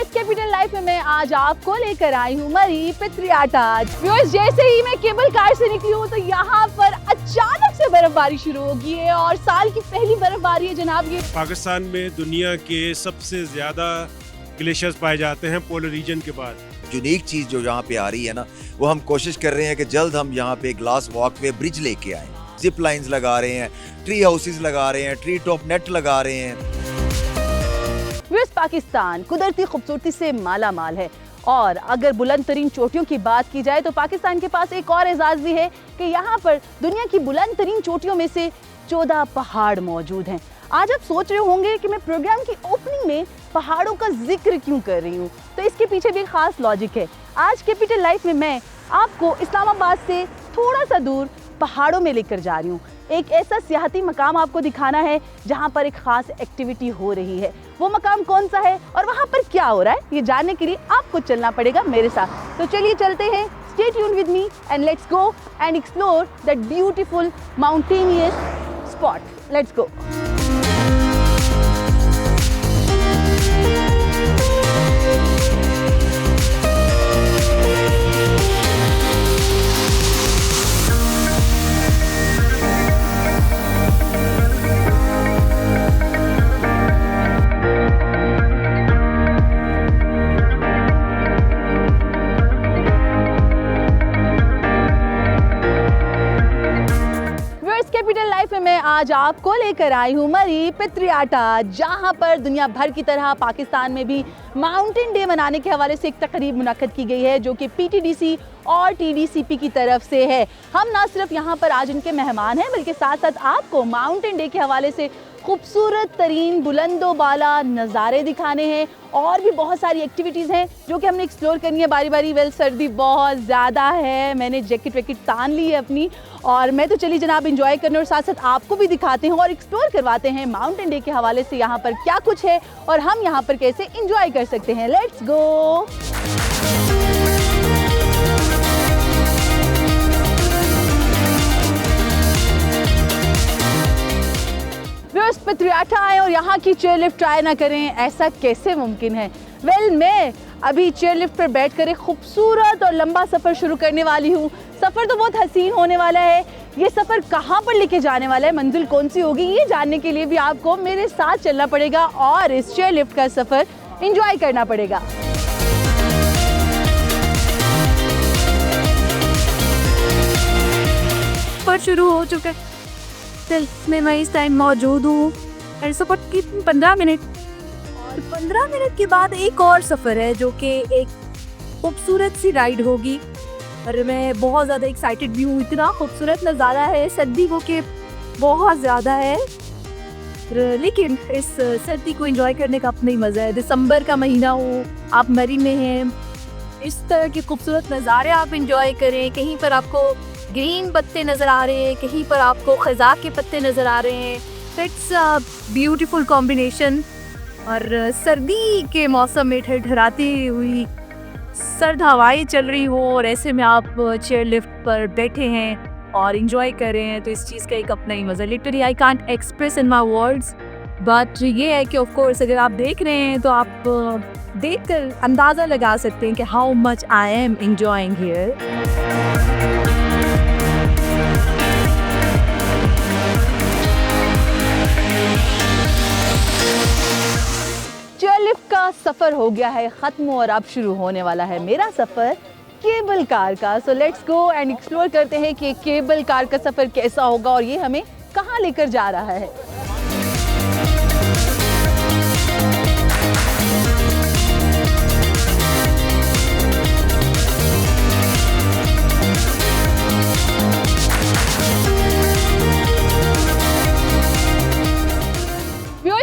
Capital life में मैं आज आपको लेकर आई हूँ मरी पित्रियाटा। व्यूअर्स, जैसे ही मैं केबल कार से निकली हूँ तो यहाँ पर अचानक से बर्फबारी शुरू हो गई है और साल की पहली बर्फबारी है जनाब। ये पाकिस्तान में दुनिया के सबसे ज्यादा ग्लेशियर्स पाए जाते हैं पोलर रीजन के बाद। यूनिक चीज जो यहाँ पे आ रही है ना, वो हम कोशिश कर रहे हैं कि जल्द हम यहाँ पे ग्लास वॉकवे ब्रिज लेके आए। जिप लाइंस लगा रहे हैं, ट्री हाउसेस लगा रहे हैं, ट्री टॉप नेट लगा रहे हैं। पाकिस्तान कुदरती खूबसूरती से माला माल है और अगर बुलंद तरीन चोटियों की बात की जाए तो पाकिस्तान के पास एक और एजाज भी है कि यहाँ पर दुनिया की बुलंद तरीन चोटियों में से 14 पहाड़ मौजूद हैं। आज आप सोच रहे होंगे कि मैं प्रोग्राम की ओपनिंग में पहाड़ों का जिक्र क्यों कर रही हूँ, तो इसके पीछे भी खास लॉजिक है। आज कैपिटल लाइफ में मैं आपको इस्लामाबाद से थोड़ा सा दूर पहाड़ों में लेकर जा रही हूँ। एक ऐसा सियाहती मकाम आपको दिखाना है जहाँ पर एक खास एक्टिविटी हो रही है। वो मकाम कौन सा है और वहाँ पर क्या हो रहा है, ये जानने के लिए आपको चलना पड़ेगा मेरे साथ। तो चलिए चलते हैं, stay tuned with me and let's go and explore that beautiful mountainous spot. Let's go. Capital life में मैं आज आपको लेकर आई हूँ मरी पित्रियाटा, जहाँ पर दुनिया भर की तरह पाकिस्तान में भी माउंटेन डे मनाने के हवाले से एक तकरीब मुनक्कद की गई है जो कि पीटीडीसी और टीडीसीपी की तरफ से है। हम ना सिर्फ यहाँ पर आज उनके मेहमान हैं बल्कि साथ साथ आपको माउंटेन डे के हवाले से खूबसूरत तरीन बुलंदो बाला नज़ारे दिखाने हैं और भी बहुत सारी एक्टिविटीज़ हैं जो कि हमने एक्सप्लोर करनी है बारी बारी। वेल, सर्दी बहुत ज़्यादा है, मैंने जैकेट वैकेट तान ली है अपनी और मैं तो चली जनाब एंजॉय करने और साथ साथ आपको भी दिखाते हैं और एक्सप्लोर करवाते हैं माउंटेन डे के हवाले से यहाँ पर क्या कुछ है और हम यहाँ पर कैसे एंजॉय कर सकते हैं। Let's go. पित्रियाटा आए और यहाँ की चेयरलिफ्ट ट्राई ना करें, ऐसा कैसे मुमकिन है। वेल, मैं अभी चेयरलिफ्ट पर बैठकर एक खूबसूरत और लंबा सफ़र शुरू करने वाली हूँ। सफ़र तो बहुत हसीन होने वाला है। ये सफ़र कहाँ पर लेके जाने वाला है, मंजिल कौन सी होगी, ये जानने के लिए भी आपको मेरे साथ चलना पड़ेगा और इस चेयरलिफ्ट का सफ़र एंजॉय करना पड़ेगा। सफ़र शुरू हो चुका है, में मैं इस टाइम मौजूद हूँ। सफ़र की 15 मिनट और 15 मिनट के बाद एक और सफ़र है जो कि एक खूबसूरत सी राइड होगी और मैं बहुत ज़्यादा एक्साइटेड भी हूँ। इतना खूबसूरत नज़ारा है, सर्दी वो के बहुत ज़्यादा है, लेकिन इस सर्दी को एंजॉय करने का अपना ही मज़ा है। दिसंबर का महीना हो, आप मरी में हैं, इस तरह के खूबसूरत नज़ारे आप एंजॉय करें। कहीं पर आपको ग्रीन पत्ते नज़र आ रहे हैं, कहीं पर आपको खज़ा के पत्ते नज़र आ रहे हैं। इट्स अ ब्यूटीफुल कॉम्बिनेशन और सर्दी के मौसम में ठहराती हुई सर्द हवाएं चल रही हो और ऐसे में आप चेयर लिफ्ट पर बैठे हैं और एंजॉय कर रहे हैं, तो इस चीज़ का एक अपना ही मज़ा। Literally I can't express in my words, but ये है कि ऑफ कोर्स अगर आप देख रहे हैं तो आप देखकर अंदाज़ा लगा सकते हैं कि how much I am enjoying here. Chairlift का सफ़र हो गया है ख़त्म और अब शुरू होने वाला है मेरा सफ़र केबल कार का। So let's go and explore करते हैं कि केबल कार का सफ़र कैसा होगा और ये हमें कहाँ लेकर जा रहा है।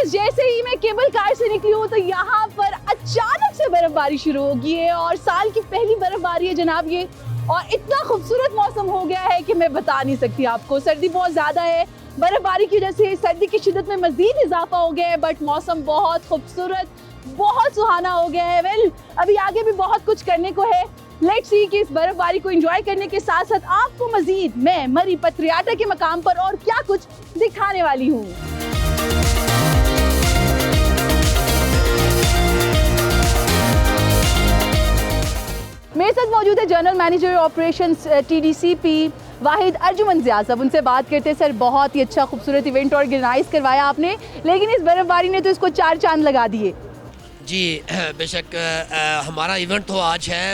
जैसे ही मैं केबल कार से निकली हूँ तो यहाँ पर अचानक से बर्फबारी शुरू हो गई है और साल की पहली बर्फबारी है जनाब ये, और इतना खूबसूरत मौसम हो गया है कि मैं बता नहीं सकती आपको। सर्दी बहुत ज़्यादा है, बर्फबारी की वजह से सर्दी की शिद्दत में मज़ीद इजाफा हो गया है, बट मौसम बहुत खूबसूरत, बहुत सुहाना हो गया है। वेल, अभी आगे भी बहुत कुछ करने को है। लेट्स सी कि इस बर्फबारी को एंजॉय करने के साथ साथ आपको मज़ीद मैं मरी पित्रियाटा के मकाम पर और क्या कुछ दिखाने वाली हूँ। साथ मौजूद है जनरल मैनेजर ऑपरेशंस TDCP वाहिद अर्जुमन ज़िया साहब। उनसे बात करते हैं। सर, बहुत ही अच्छा खूबसूरत इवेंट ऑर्गेनाइज करवाया आपने, लेकिन इस बर्फबारी ने तो इसको 4 चांद लगा दिए। जी बेशक हमारा इवेंट तो आज है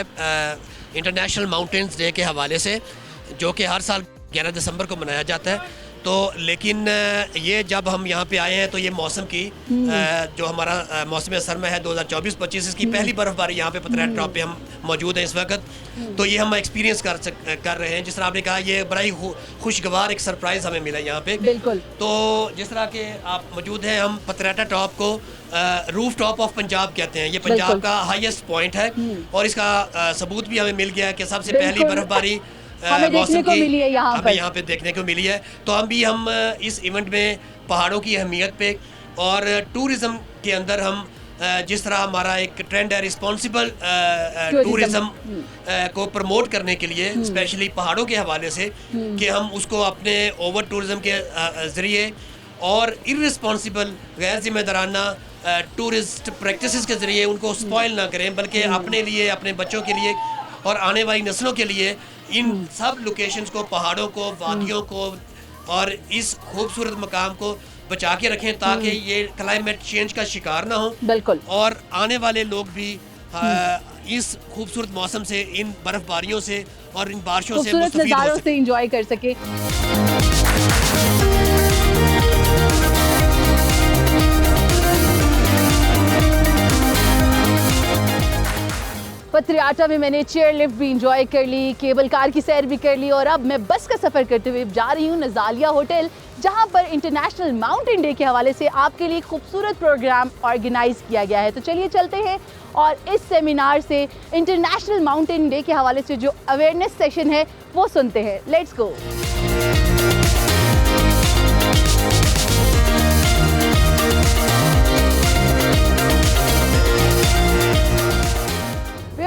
इंटरनेशनल माउंटेन्स डे के हवाले से, जो कि हर साल 11 दिसंबर को मनाया जाता है। तो लेकिन ये जब हम यहाँ पे आए हैं तो ये मौसम की जो हमारा मौसम सरमा है 2024-25, इसकी पहली बर्फबारी यहाँ पे पतराट टॉप पे हम मौजूद हैं इस वक्त। तो ये हम एक्सपीरियंस कर रहे हैं। जिस तरह आपने कहा, ये बड़ा ही खुशगवार एक सरप्राइज़ हमें मिला यहाँ पे। बिल्कुल। तो जिस तरह के आप मौजूद हैं, हम पतराटा टॉप को रूफ टॉप ऑफ पंजाब कहते हैं। ये पंजाब का हाईएस्ट पॉइंट है और इसका सबूत भी हमें मिल गया है कि सबसे पहली बर्फबारी हमें देखने को मिली है यहाँ पे देखने को मिली है। तो हम इस इवेंट में पहाड़ों की अहमियत पे और टूरिज़्म के अंदर हम जिस तरह हमारा एक ट्रेंड है रिस्पॉन्सिबल टूरिज़्म को प्रमोट करने के लिए, स्पेशली पहाड़ों के हवाले से, कि हम उसको अपने ओवर टूरिज़्म के ज़रिए और इर्रिस्पॉन्सिबल गैर जिम्मेदाराना टूरिस्ट प्रैक्टिसेस के ज़रिए उनको स्पॉइल ना करें, बल्कि अपने लिए, अपने बच्चों के लिए और आने वाली नस्लों के लिए इन सब लोकेशंस को, पहाड़ों को, वादियों को और इस खूबसूरत मकाम को बचा के रखें, ताकि ये क्लाइमेट चेंज का शिकार ना हो। बिल्कुल। और आने वाले लोग भी इस खूबसूरत मौसम से, इन बर्फबारियों से और इन बारिशों से खूबसूरत नज़ारों से एंजॉय कर सके। पतराटा में मैंने चेयर लिफ्ट भी इंजॉय कर ली, केबल कार की सैर भी कर ली और अब मैं बस का सफ़र करते हुए जा रही हूँ नज़ालिया होटल, जहाँ पर इंटरनेशनल माउंटेन डे के हवाले से आपके लिए खूबसूरत प्रोग्राम ऑर्गेनाइज किया गया है। तो चलिए चलते हैं और इस सेमिनार से इंटरनेशनल माउंटेन डे के हवाले से जो अवेयरनेस सेशन है वो सुनते हैं। Let's go.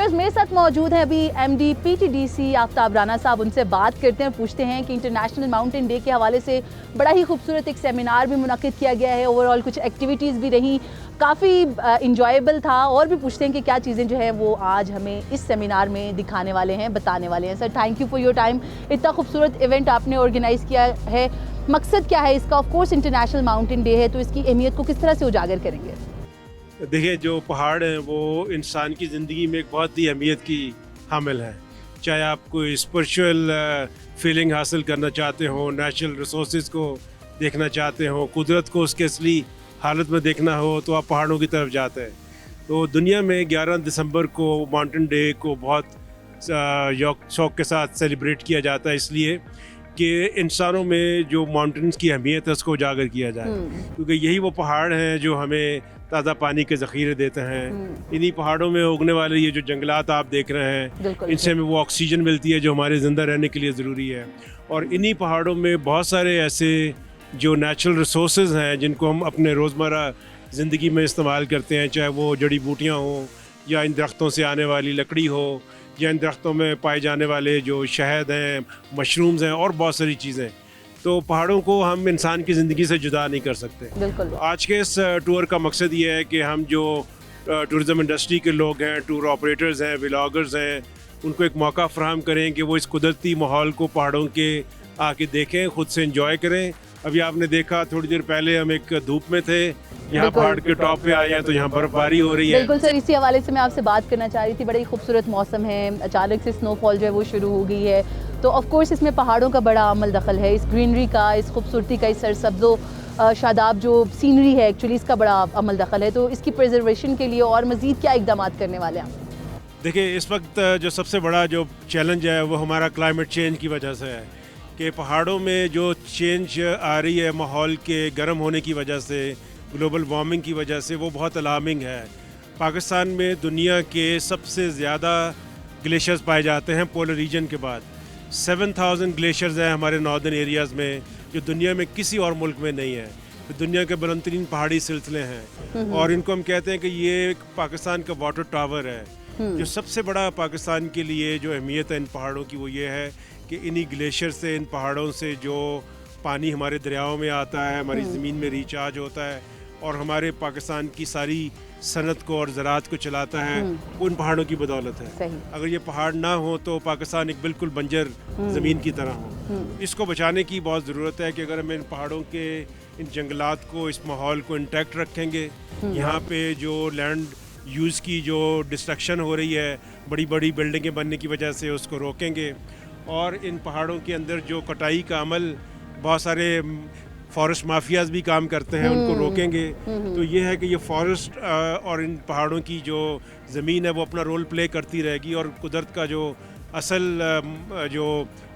मेरे साथ मौजूद है अभी MD PTDC आफ्ताब राना साहब। उनसे बात करते हैं, पूछते हैं कि इंटरनेशनल माउंटेन डे के हवाले से बड़ा ही खूबसूरत एक सेमिनार भी मुनक्किद किया गया है। ओवरऑल कुछ एक्टिविटीज़ भी रही, काफ़ी इंजॉयबल था। और भी पूछते हैं कि क्या चीज़ें जो है वो आज हमें इस सेमिनार में दिखाने वाले हैं, बताने वाले हैं। Sir, thank you for your time. इतना खूबसूरत इवेंट आपने ऑर्गेनाइज़ किया है, मकसद क्या है इसका? Of course international mountain day है, तो इसकी अहमियत को किस तरह से उजागर करेंगे? देखिए, जो पहाड़ हैं वो इंसान की ज़िंदगी में एक बहुत ही अहमियत की हामिल है। चाहे आप कोई स्पिरिचुअल फीलिंग हासिल करना चाहते हो, नेचुरल रिसोर्सेज को देखना चाहते हो, कुदरत को उसके असली हालत में देखना हो, तो आप पहाड़ों की तरफ जाते हैं। तो दुनिया में 11 दिसंबर को माउंटेन डे को बहुत शौक़ के साथ सेलिब्रेट किया जाता है, इसलिए कि इंसानों में जो माउंटेन्स की अहमियत है उसको उजागर किया जाए, क्योंकि यही वो पहाड़ हैं जो हमें ताज़ा पानी के ज़ख़ीरे देते हैं। इन्हीं पहाड़ों में उगने वाले ये जो जंगलात आप देख रहे हैं, इनसे हमें वो ऑक्सीजन मिलती है जो हमारे ज़िंदा रहने के लिए ज़रूरी है। और इन्हीं पहाड़ों में बहुत सारे ऐसे जो नेचुरल रिसोर्सेज हैं जिनको हम अपने रोज़मर्रा ज़िंदगी में इस्तेमाल करते हैं, चाहे वो जड़ी बूटियाँ हों या इन दरख्तों से आने वाली लकड़ी हो या इन दरख्तों में पाए जाने वाले जो शहद हैं, मशरूम्स हैं और बहुत सारी चीज़ें। तो पहाड़ों को हम इंसान की ज़िंदगी से जुदा नहीं कर सकते। बिल्कुल। आज के इस टूर का मकसद ये है कि हम जो टूरिज़म इंडस्ट्री के लोग हैं, टूर ऑपरेटर्स हैं, व्लॉगर्स हैं, उनको एक मौका फ़राहम करें कि वो इस कुदरती माहौल को पहाड़ों के आके देखें, ख़ुद से इंजॉय करें। अभी आपने देखा, थोड़ी देर पहले हम एक धूप में थे, यहाँ पहाड़ के टॉप पे आए हैं तो यहाँ बर्फबारी हो रही है। बिल्कुल सर, इसी हवाले से मैं आपसे बात करना चाह रही थी। बड़ा ही खूबसूरत मौसम है, अचानक से स्नोफॉल जो है वो शुरू हो गई है, तो ऑफ कोर्स इसमें पहाड़ों का बड़ा अमल दखल है। इस ग्रीनरी का, इस खूबसूरती का, इस सरसब्ज़ो शादाब जो सीनरी है, एक्चुअली इसका बड़ा अमल दखल है। तो इसकी प्रिजर्वेशन के लिए और मज़ीद क्या इक़दाम करने वाले हैं? देखिए, इस वक्त जो सबसे बड़ा जो चैलेंज है वो हमारा क्लाइमेट चेंज की वजह से है कि पहाड़ों में जो चेंज आ रही है माहौल के गर्म होने की वजह से, ग्लोबल वार्मिंग की वजह से, वो बहुत अलार्मिंग है। पाकिस्तान में दुनिया के सबसे ज़्यादा ग्लेशियर्स पाए जाते हैं पोलर रीजन के बाद। 7000 ग्लेशियर्स हैं हमारे नॉर्दर्न एरियाज़ में, जो दुनिया में किसी और मुल्क में नहीं है। तो दुनिया के बुलंद तरीन पहाड़ी सिलसिले हैं और इनको हम कहते हैं कि ये एक पाकिस्तान का वाटर टावर है। जो सबसे बड़ा पाकिस्तान के लिए जो अहमियत है इन पहाड़ों की, वो ये है कि इन्हीं ग्लेशियर से, इन पहाड़ों से जो पानी हमारे दरियाओं में आता है, हमारी ज़मीन में रिचार्ज होता है, और हमारे पाकिस्तान की सारी सनत को और ज़राअत को चलाता है, उन पहाड़ों की बदौलत है। सही। अगर ये पहाड़ ना हो तो पाकिस्तान एक बिल्कुल बंजर ज़मीन की तरह हो। इसको बचाने की बहुत ज़रूरत है कि अगर हम इन पहाड़ों के, इन जंगलात को, इस माहौल को इंटैक्ट रखेंगे, यहाँ पे जो लैंड यूज़ की जो डिस्ट्रक्शन हो रही है बड़ी बड़ी बिल्डिंगें बनने की वजह से, उसको रोकेंगे, और इन पहाड़ों के अंदर जो कटाई का अमल बहुत सारे फॉरेस्ट माफियाज भी काम करते हैं, उनको रोकेंगे, तो ये है कि ये फॉरेस्ट और इन पहाड़ों की जो ज़मीन है वो अपना रोल प्ले करती रहेगी और कुदरत का जो असल जो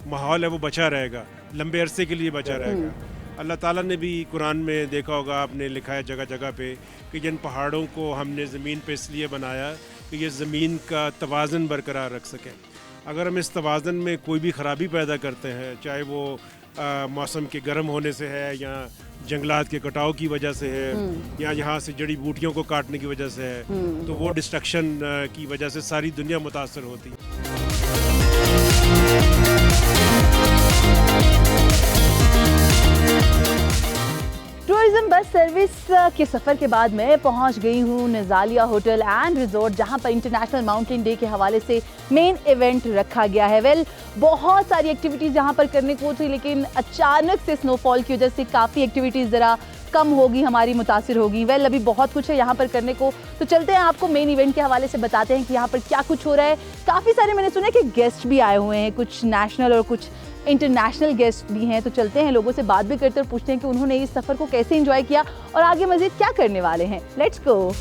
माहौल है वो बचा रहेगा, लंबे अरसे के लिए बचा रहेगा। अल्लाह ताला ने भी कुरान में देखा होगा आपने, लिखा है जगह जगह पे कि जिन पहाड़ों को हमने ज़मीन पे इसलिए बनाया कि ये ज़मीन का तवाज़न बरकरार रख सकें। अगर हम इस तवाज़न में कोई भी ख़राबी पैदा करते हैं, चाहे वो मौसम के गर्म होने से है या जंगलात के कटाव की वजह से है या यहाँ से जड़ी बूटियों को काटने की वजह से है, तो वो डिस्ट्रक्शन की वजह से सारी दुनिया मुतासर होती है। टूरिज्म बस सर्विस के सफ़र के बाद मैं पहुंच गई हूं नज़ालिया होटल एंड रिजॉर्ट, जहां पर इंटरनेशनल माउंटेन डे के हवाले से मेन इवेंट रखा गया है। बहुत सारी एक्टिविटीज़ यहाँ पर करने को थी, लेकिन अचानक से स्नोफॉल की वजह से काफ़ी एक्टिविटीज़ ज़रा कम होगी, हमारी मुतासिर होगी। अभी बहुत कुछ है यहाँ पर करने को, तो चलते हैं आपको मेन इवेंट के हवाले से बताते हैं कि यहाँ पर क्या कुछ हो रहा है। काफ़ी सारे मैंने सुना है कि गेस्ट भी आए हुए हैं, कुछ नेशनल और कुछ इंटरनेशनल गेस्ट भी हैं, तो चलते हैं लोगों से बात भी करते और पूछते हैं कि उन्होंने इस सफ़र को कैसे एंजॉय किया और आगे मज़ीद क्या करने वाले हैं। Let's go.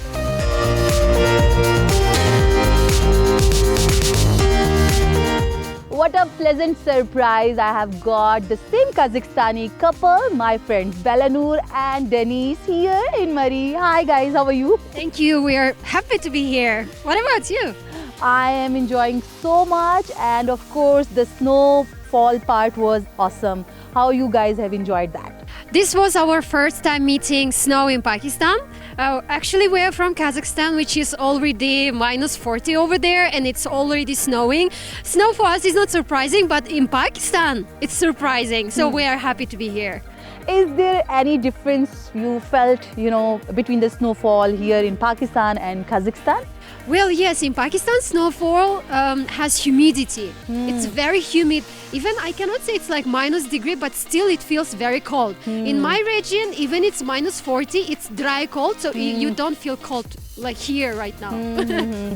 What a pleasant surprise I have got the same Kazakhstani couple, my friends Belanur and Denise here in Murree. Hi guys, how are you? Thank you. We are happy to be here. What about you? I am enjoying so much, and of course the snowfall part was awesome. How you guys have enjoyed that? This was our first time meeting snow in Pakistan. Actually, we are from Kazakhstan, which is already minus 40 over there, and it's already snowing. Snow for us is not surprising, but in Pakistan, it's surprising. So we are happy to be here. Is there any difference you felt, between the snowfall here in Pakistan and Kazakhstan? Well, yes, in Pakistan, snowfall has humidity. It's very humid. Even I cannot say it's like minus degree, but still it feels very cold. In my region, even it's minus 40, it's dry cold, so you don't feel cold like here right now.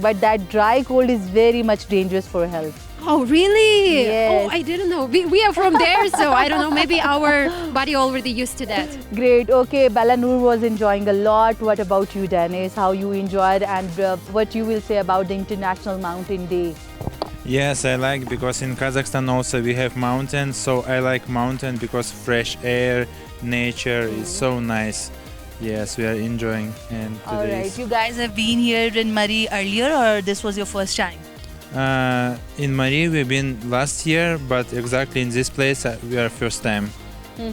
But that dry cold is very much dangerous for health. Oh, really? Yes. Oh, I didn't know. We are from there, so I don't know. Maybe our body already used to that. Great. Okay, Belanur was enjoying a lot. What about you, Dennis? How you enjoyed, and what you will say about the International Mountain Day? Yes, I like, because in Kazakhstan also we have mountains, so I like mountain because fresh air, nature is so nice. Yes, we are enjoying. And All today right, is- you guys have been here in Murree earlier, or this was your first time? in Murree we've been last year, but exactly in this place we are first time.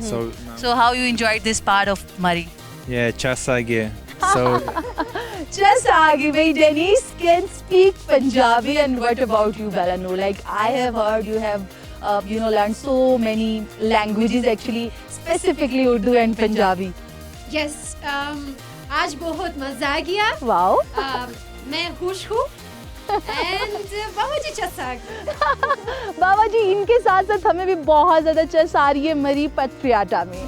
So now- So how you enjoyed this part of Murree? yeah, Chasage. So Just argue, Denise can speak Punjabi, and what about you, Belanur? Like I have heard you have, learned so many languages actually, specifically Urdu and Punjabi. Yes. आज बहुत मजा आ गया. Wow. मैं खुश हूँ. And बाबा जी चसाग. बाबा जी, इनके साथ साथ हमें भी बहुत ज्यादा चस आ रही है मरी पथरियाटा में।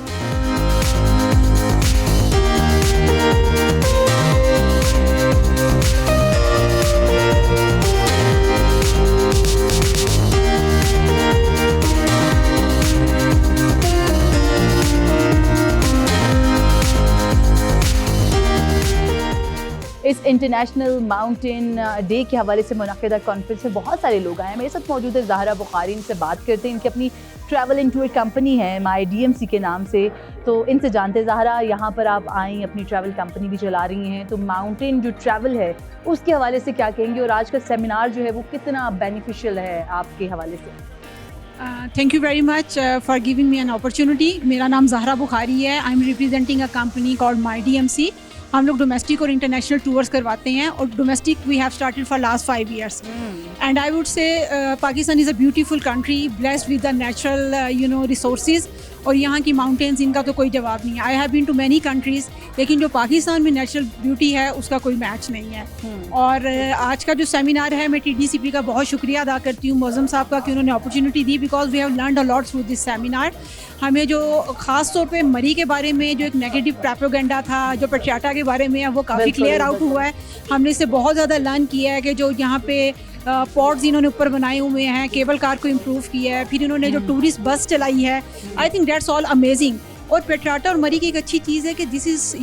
इस इंटरनेशनल माउंटेन डे के हवाले से मुनक़िदा कॉन्फ्रेंस में बहुत सारे लोग आए हैं। मेरे साथ मौजूद है ज़हरा बुखारी, इनसे बात करते हैं। इनकी अपनी ट्रैवल एंड टूर कंपनी है माई DMC के नाम से, तो इनसे जानते हैं। ज़हरा, यहाँ पर आप आई, अपनी ट्रैवल कंपनी भी चला रही हैं, तो माउंटेन जो ट्रैवल है उसके हवाले से क्या कहेंगे, और आज का सेमिनार जो है वो कितना बेनिफिशियल है आपके हवाले से? Thank you very much for giving me an opportunity. मेरा नाम ज़हरा बुखारी है। I am representing a company called my DMC। हम लोग डोमेस्टिक और इंटरनेशनल टूर्स करवाते हैं, और domestic we have started for last 5 years। And I would say Pakistan is a beautiful country, blessed with the natural resources. और यहाँ की mountains, इनका तो कोई जवाब नहीं है। I have been to many countries, लेकिन जो पाकिस्तान में नेचुरल ब्यूटी है उसका कोई मैच नहीं है। और आज का जो सेमिनार है, मैं TDCP का बहुत शुक्रिया अदा करती हूँ मौज़म साहब का कि उन्होंने अपॉर्चुनिटी दी, because we have learned a lot through this seminar. हमें जो ख़ास तौर पे मरी के बारे में जो एक नेगेटिव प्रोपेगेंडा था, जो पटियाला के बारे में है, वो काफ़ी क्लियर आउट हुआ है। हमने इससे बहुत ज़्यादा लर्न किया है कि जो यहाँ पे पॉट्स इन्होंने ऊपर बनाए हुए हैं, केबल कार को इम्प्रूव किया है, फिर इन्होंने जो टूरिस्ट बस चलाई है, I think that's all amazing. और पेट्राटा और मरी की एक अच्छी चीज़ है कि this is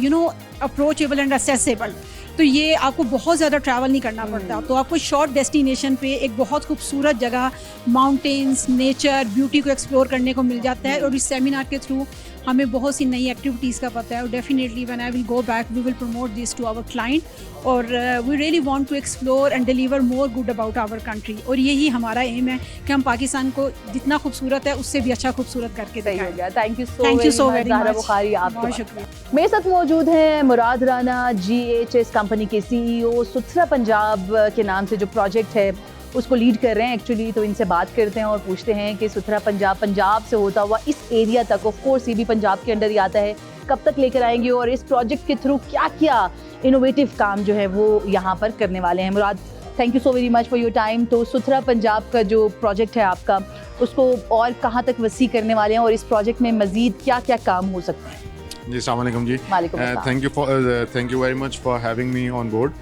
approachable and accessible. तो ये आपको बहुत ज़्यादा ट्रैवल नहीं करना पड़ता, तो आपको शॉर्ट डेस्टिनेशन पे एक बहुत खूबसूरत जगह, माउंटेन्स, नेचर, ब्यूटी को एक्सप्लोर करने को मिल जाता है। और इस सेमिनार के थ्रू हमें बहुत सी नई एक्टिविटीज़ का पता है। और definitely when I will go back we will promote this to our client, और we really want to explore and deliver more good about our country. और यही हमारा एम है कि हम पाकिस्तान को जितना खूबसूरत है उससे भी अच्छा खूबसूरत करके दिखाएंगे। Thank you so very much Bukhari, आपका बहुत शुक्रिया। मेरे साथ मौजूद हैं मुराद राना, GHS कंपनी के CEO। सुथरा पंजाब के नाम से जो प्रोजेक्ट है उसको लीड कर रहे हैं एक्चुअली। तो इनसे बात करते हैं और पूछते हैं कि सुथरा पंजाब, पंजाब से होता हुआ इस एरिया तक, ऑफ कोर्स ये भी पंजाब के अंडर ही आता है, कब तक लेकर आएंगे और इस प्रोजेक्ट के थ्रू क्या क्या इनोवेटिव काम जो है वो यहाँ पर करने वाले हैं। Murad, thank you so very much for your time. तो सुथरा पंजाब का जो प्रोजेक्ट है आपका, उसको और कहाँ तक वसी करने वाले हैं और इस प्रोजेक्ट में मज़ीद क्या क्या काम हो सकते हैं? जी, अस्सलाम वालेकुम जी। Thank you very much for having me on board.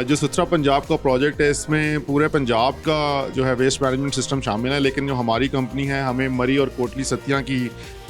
जो सुथरा पंजाब का प्रोजेक्ट है, इसमें पूरे पंजाब का जो है वेस्ट मैनेजमेंट सिस्टम शामिल है, लेकिन जो हमारी कंपनी है, हमें मरी और कोटली सतियाँ की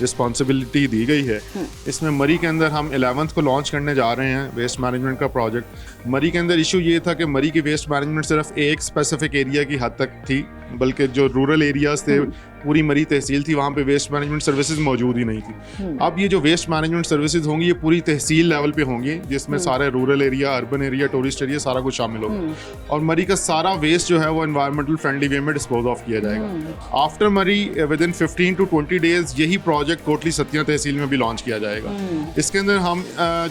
रिस्पॉन्सिबिलिटी दी गई है। इसमें मरी के अंदर हम 11th को लॉन्च करने जा रहे हैं वेस्ट मैनेजमेंट का प्रोजेक्ट। मरी के अंदर इशू ये था कि मरी की वेस्ट मैनेजमेंट सिर्फ एक स्पेसिफिक एरिया की हद तक थी, बल्कि जो रूरल एरियाज़ थे, पूरी मरी तहसील थी, वहाँ पे वेस्ट मैनेजमेंट सर्विसेज मौजूद ही नहीं थी। अब ये जो वेस्ट मैनेजमेंट सर्विसेज होंगी, ये पूरी तहसील लेवल पे होंगी, जिसमें सारे rural area, urban area, tourist area, सारा कुछ शामिल होगा। और मरी का सारा वेस्ट जो है वो एनवायरमेंटल फ्रेंडली वे में डिस्पोज ऑफ किया जाएगा। आफ्टर मरी विद इन 15 to 20 डेज यही प्रोजेक्ट कोटली सतिया तहसील में भी लॉन्च किया जाएगा। इसके अंदर हम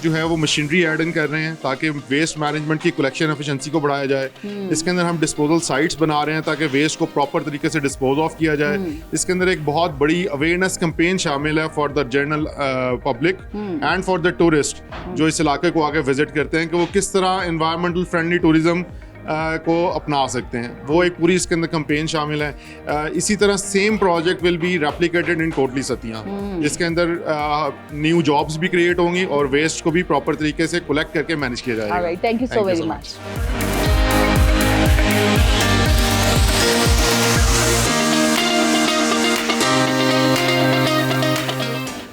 जो है वो मशीनरी एड इन कर रहे हैं ताकि वेस्ट मैनेजमेंट की कलेक्शन एफिशिएंसी को बढ़ाया जाए। इसके अंदर हम डिस्पोजल साइट्स बना रहे हैं ताकि वेस्ट को प्रॉपर तरीके से डिस्पोज ऑफ किया जाए। इसके अंदर एक बहुत बड़ी अवेयरनेस कैंपेन शामिल है for the general public and for the tourist जो इस इलाके को आगे विजिट करते हैं, कि वो किस तरह एनवायरमेंटल फ्रेंडली टूरिज्म को अपना सकते हैं। वो एक पूरी इसके अंदर कैंपेन शामिल है। इसी तरह same project will be replicated in Kotli Satiya, जिसके अंदर न्यू जॉब्स भी क्रिएट होंगी और वेस्ट को भी प्रॉपर तरीके से कलेक्ट करके मैनेज किया जाएगा। Thank you so very much.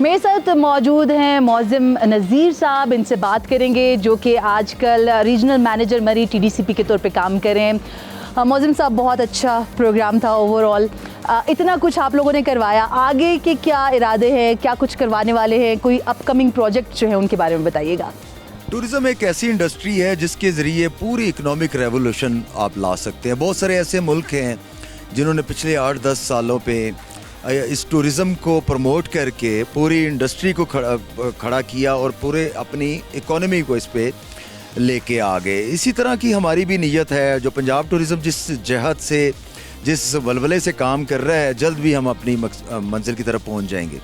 मेरे साथ मौजूद हैं मौज़िम नज़ीर साहब, इनसे बात करेंगे जो कि आजकल रीजनल मैनेजर मरी TDCP के तौर पे काम कर रहे हैं। मौज़िम साहब, बहुत अच्छा प्रोग्राम था ओवरऑल, इतना कुछ आप लोगों ने करवाया, आगे के क्या इरादे हैं, क्या कुछ करवाने वाले हैं, कोई अपकमिंग प्रोजेक्ट जो है उनके बारे में बताइएगा। टूरिज़्म एक ऐसी इंडस्ट्री है जिसके ज़रिए पूरी इकोनॉमिक रेवोल्यूशन आप ला सकते हैं। बहुत सारे ऐसे मुल्क हैं जिन्होंने पिछले 8-10 सालों पे इस टूरिज़्म को प्रमोट करके पूरी इंडस्ट्री को खड़ा किया और पूरे अपनी इकोनॉमी को इस पे लेके आ गए। इसी तरह की हमारी भी नीयत है। जो पंजाब टूरिज़्म जिस जहत से, जिस वलवले से काम कर रहा है, जल्द भी हम अपनी मंजिल की तरफ पहुंच जाएंगे।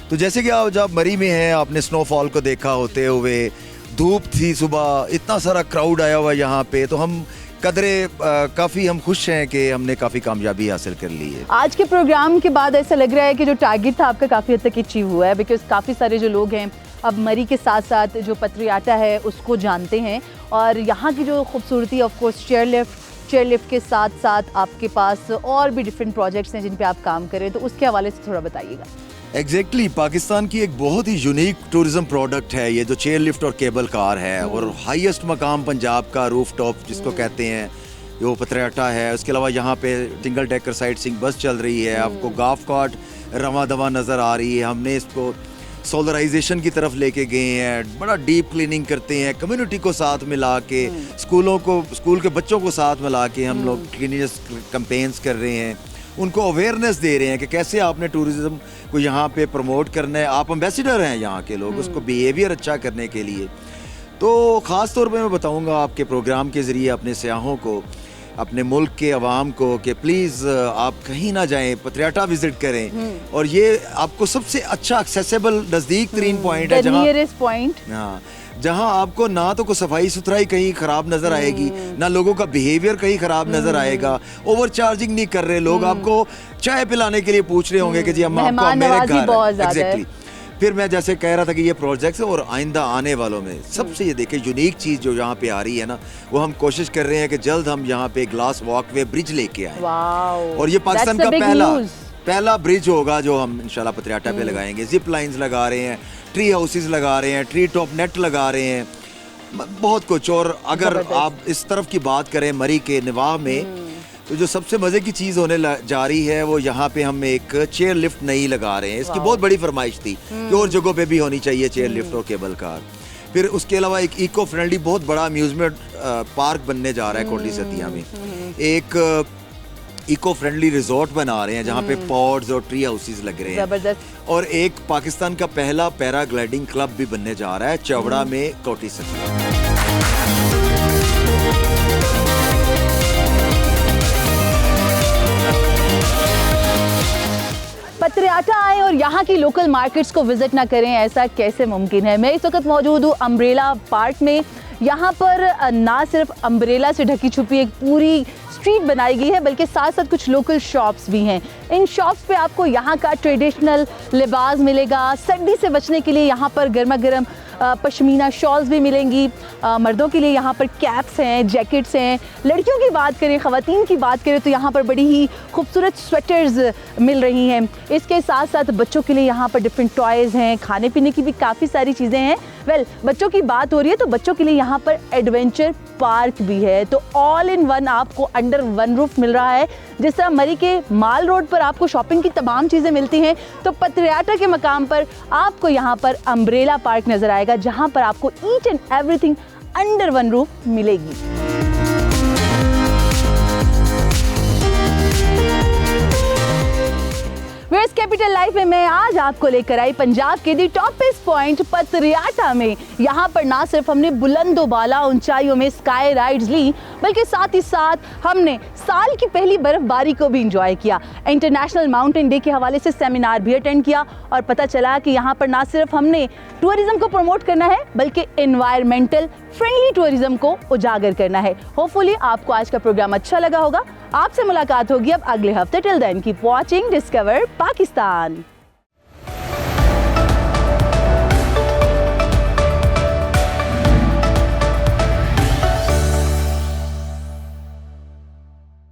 तो जैसे कि आप जब मरी में हैं, आपने स्नोफॉल को देखा होते हुए, धूप थी सुबह, इतना सारा क्राउड आया हुआ यहाँ पे, तो हम काफ़ी हम खुश हैं कि हमने काफ़ी कामयाबी हासिल कर ली है। आज के प्रोग्राम के बाद ऐसा लग रहा है कि जो टारगेट था आपका काफ़ी हद तक अचीव हुआ है, बिकॉज काफ़ी सारे जो लोग हैं अब मरी के साथ साथ जो पत्रियाटा है उसको जानते हैं, और यहाँ की जो खूबसूरती, ऑफ कोर्स चेयर लिफ्ट के साथ साथ आपके पास और भी डिफरेंट प्रोजेक्ट्स हैं जिन पे आप काम कर रहे हैं, तो उसके हवाले से थोड़ा बताइएगा। एग्जैक्टली पाकिस्तान की एक बहुत ही यूनिक टूरिज़्म प्रोडक्ट है ये जो चेयर लिफ्ट और केबल कार है, और हाईएस्ट मकाम पंजाब का रूफ टॉप जिसको कहते हैं वो पत्रियाटा है। उसके अलावा यहाँ पे सिंगल डेकर साइट सिंग बस चल रही है, आपको गाफ कार्ट रवा दवा नज़र आ रही है। हमने इसको सोलराइजेशन की तरफ लेके गए हैं, बड़ा डीप क्लीनिंग करते हैं, कम्युनिटी को साथ मिला के, स्कूल के बच्चों को साथ मिला के हम लोग क्लीनिनेस कैंपेन्स कर रहे हैं, उनको अवेयरनेस दे रहे हैं कि कैसे आपने टूरिज़्म को यहाँ पे प्रमोट करना है। आप एम्बेसडर हैं यहाँ के लोग, उसको बिहेवियर अच्छा करने के लिए। तो ख़ास तौर पे मैं बताऊँगा आपके प्रोग्राम के ज़रिए अपने सयाहों को, अपने मुल्क के अवाम को कि प्लीज़ आप कहीं ना जाएं, पतियाटा विजिट करें। और ये आपको सबसे अच्छा एक्सेसिबल नज़दीक तरीन पॉइंट है, जहाँ नियरेस्ट पॉइंट, हाँ, जहाँ आपको ना तो कोई सफाई सुथराई कहीं ख़राब नज़र आएगी, ना लोगों का बिहेवियर कहीं ख़राब नज़र आएगा, ओवर चार्जिंग नहीं कर रहे लोग, आपको चाय पिलाने के लिए पूछ रहे होंगे कि जी हम आपको मेरे घर। एग्जैक्टली। फिर मैं जैसे कह रहा था कि ये प्रोजेक्ट्स और आइंदा आने वालों में सबसे ये देखें यूनिक चीज़ जो यहाँ पे आ रही है ना, वो हम कोशिश कर रहे हैं कि जल्द हम यहाँ पे ग्लास वॉकवे ब्रिज लेके आए। और ये पाकिस्तान का पहला ब्रिज होगा जो हम इंशाल्लाह पतियाटा पे लगाएंगे। जिप लाइंस लगा रहे हैं, ट्री हाउसेस लगा रहे हैं, ट्री टॉप नेट लगा रहे हैं, बहुत कुछ। और अगर आप इस तरफ की बात करें मरी के निवाह में, तो जो सबसे मज़े की चीज़ होने जा रही है वो यहाँ पे हम एक चेयर लिफ्ट नई लगा रहे हैं। इसकी बहुत बड़ी फरमाइश थी कि और जगहों पे भी होनी चाहिए चेयर लिफ्ट और केबल कार। फिर उसके अलावा एक इको फ्रेंडली बहुत बड़ा अम्यूजमेंट पार्क बनने जा रहा है कोटली सतिया में। एक इको फ्रेंडली रिजॉर्ट बना रहे हैं जहाँ पे पॉड्स और ट्री हाउसेस लग रहे हैं। और एक पाकिस्तान का पहला पैराग्लाइडिंग क्लब भी बनने जा रहा है चौड़ा में कोटली सतिया। पतियाटा आए और यहाँ की लोकल मार्केट्स को विजिट ना करें, ऐसा कैसे मुमकिन है। मैं इस वक्त मौजूद हूँ अम्ब्रेला पार्क में। यहाँ पर ना सिर्फ अम्ब्रेला से ढकी छुपी एक पूरी स्ट्रीट बनाई गई है, बल्कि साथ साथ कुछ लोकल शॉप्स भी हैं। इन शॉप्स पे आपको यहाँ का ट्रेडिशनल लिबास मिलेगा। सर्दी से बचने के लिए यहाँ पर गर्मा गर्म पश्मीना शॉल्स भी मिलेंगी। मर्दों के लिए यहाँ पर कैप्स हैं, जैकेट्स हैं। लड़कियों की बात करें, ख़वातीन की बात करें तो यहाँ पर बड़ी ही खूबसूरत स्वेटर्स मिल रही हैं। इसके साथ साथ बच्चों के लिए यहाँ पर डिफरेंट टॉयज़ हैं, खाने पीने की भी काफ़ी सारी चीज़ें हैं। बच्चों की बात हो रही है तो बच्चों के लिए यहाँ पर एडवेंचर पार्क भी है। तो ऑल इन वन आपको अंडर वन रूफ मिल रहा है। जिस तरह मरी के माल रोड पर आपको शॉपिंग की तमाम चीज़ें मिलती हैं, तो पतियाटा के मकाम पर आपको यहाँ पर अम्ब्रेला पार्क नज़र आएगा, जहाँ पर आपको each and everything under one roof मिलेगी। वेस्ट कैपिटल लाइफ में मैं आज आपको लेकर आई पंजाब के दी टॉपेस्ट पॉइंट पतियाटा में। यहाँ पर ना सिर्फ हमने बुलंदो बाला ऊंचाइयों में स्काई राइड्स ली, बल्कि साथ ही साथ हमने साल की पहली बर्फबारी को भी इंजॉय किया। इंटरनेशनल माउंटेन डे के हवाले से सेमिनार भी अटेंड किया और पता चला कि यहाँ पर ना सिर्फ हमने टूरिज्म को प्रमोट करना है, बल्कि एनवायरमेंटल फ्रेंडली टूरिज्म को उजागर करना है। होपफुली आपको आज का प्रोग्राम अच्छा लगा होगा। आपसे मुलाकात होगी अब अगले हफ्ते। Till then keep watching discover Pakistan.